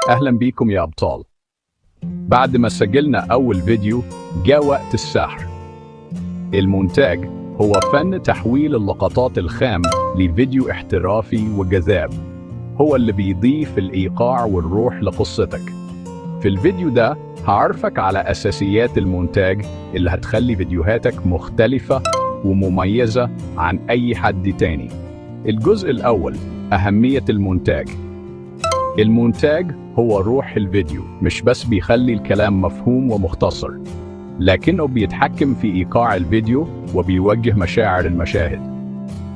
أهلا بيكم يا أبطال. بعد ما سجلنا أول فيديو جاء وقت السحر. المونتاج هو فن تحويل اللقطات الخام لفيديو احترافي وجذاب، هو اللي بيضيف الإيقاع والروح لقصتك. في الفيديو ده هعرفك على أساسيات المونتاج اللي هتخلي فيديوهاتك مختلفة ومميزة عن أي حد تاني. الجزء الأول: أهمية المونتاج. المونتاج هو روح الفيديو، مش بس بيخلي الكلام مفهوم ومختصر، لكنه بيتحكم في إيقاع الفيديو وبيوجه مشاعر المشاهد.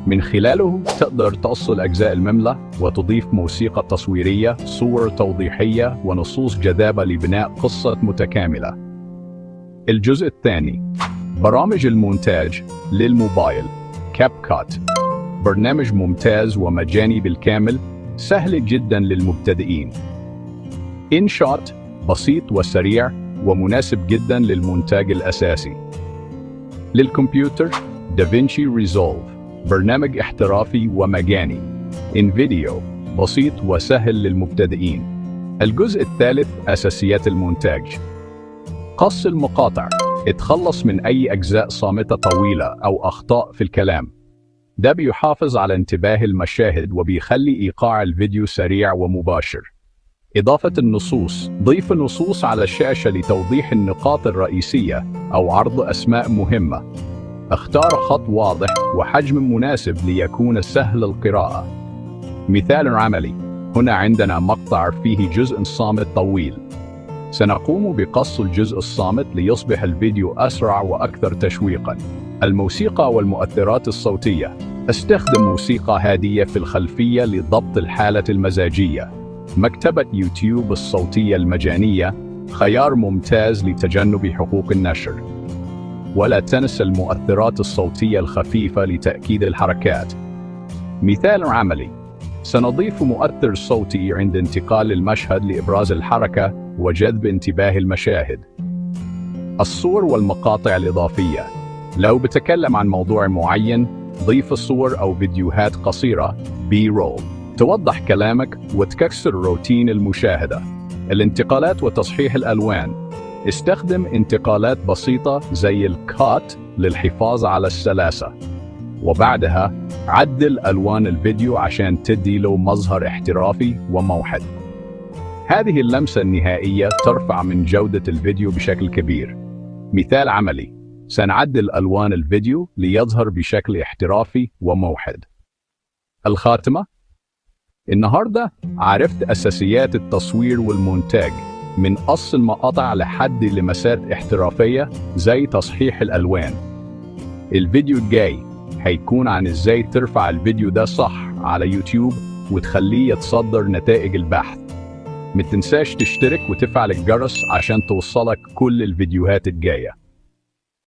من خلاله تقدر توصل أجزاء المملة وتضيف موسيقى تصويرية، صور توضيحية، ونصوص جذابة لبناء قصة متكاملة. الجزء الثاني: برامج المونتاج للموبايل. كاب كات برنامج ممتاز ومجاني بالكامل، سهل جدا للمبتدئين. InShot بسيط وسريع ومناسب جدا للمونتاج الأساسي. للكمبيوتر: دافينشي ريزولف برنامج احترافي ومجاني. InVideo بسيط وسهل للمبتدئين. الجزء الثالث: أساسيات المونتاج. قص المقاطع، اتخلص من أي أجزاء صامتة طويلة أو أخطاء في الكلام. ده بيحافظ على انتباه المشاهد وبيخلي إيقاع الفيديو سريع ومباشر. إضافة النصوص: ضيف النصوص على الشاشة لتوضيح النقاط الرئيسية أو عرض أسماء مهمة. اختار خط واضح وحجم مناسب ليكون سهل القراءة. مثال عملي: هنا عندنا مقطع فيه جزء صامت طويل. سنقوم بقص الجزء الصامت ليصبح الفيديو أسرع وأكثر تشويقاً. الموسيقى والمؤثرات الصوتية: استخدم موسيقى هادية في الخلفية لضبط الحالة المزاجية. مكتبة يوتيوب الصوتية المجانية خيار ممتاز لتجنب حقوق النشر. ولا تنسى المؤثرات الصوتية الخفيفة لتأكيد الحركات. مثال عملي: سنضيف مؤثر صوتي عند انتقال المشهد لإبراز الحركة وجذب انتباه المشاهد. الصور والمقاطع الإضافية: لو بتكلم عن موضوع معين، ضيف صور أو فيديوهات قصيرة B-roll توضح كلامك وتكسر روتين المشاهدة. الانتقالات وتصحيح الألوان: استخدم انتقالات بسيطة زي الكات للحفاظ على السلاسة، وبعدها عدل ألوان الفيديو عشان تدي له مظهر احترافي وموحد. هذه اللمسة النهائية ترفع من جودة الفيديو بشكل كبير. مثال عملي: سنعدل ألوان الفيديو ليظهر بشكل احترافي وموحد. الخاتمة: النهاردة عرفت أساسيات التصوير والمونتاج، من قص المقاطع لحد لمسات احترافية زي تصحيح الألوان. الفيديو الجاي هيكون عن إزاي ترفع الفيديو ده صح على يوتيوب وتخليه يتصدر نتائج البحث. متنساش تشترك وتفعل الجرس عشان توصلك كل الفيديوهات الجاية.